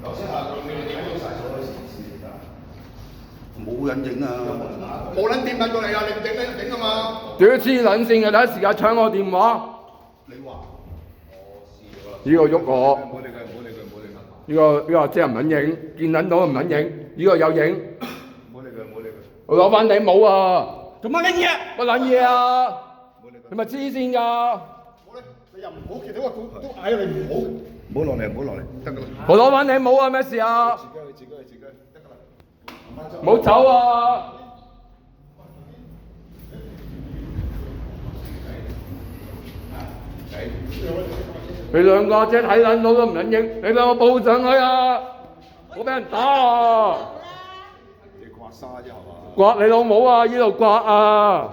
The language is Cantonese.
頭先下你睇到晒所有事㗎。冇人影啊！冇撚掂撚過嚟啊！你唔整咩整啊嘛？屌黐撚線嘅，第一時間搶我電話。你話呢個喐我，唔好理佢，唔好理佢，唔好理佢。呢個即係唔撚影，見撚到唔撚影，呢個有影。唔好理佢，唔好理佢。我攞翻頂帽啊！做乜撚嘢？乜撚嘢啊？唔好理佢。你咪黐線㗎！好咧，你又唔好，其實我都嗌你唔好。唔好落嚟，唔好落嚟，得㗎啦。我攞翻頂帽啊！咩事啊？自己，得㗎啦。唔好走啊！你兩個即係睇撚到都唔撚影，你俾我報上去啊！我俾人打啊！你刮沙啫係嘛？刮你老母啊！呢度刮啊！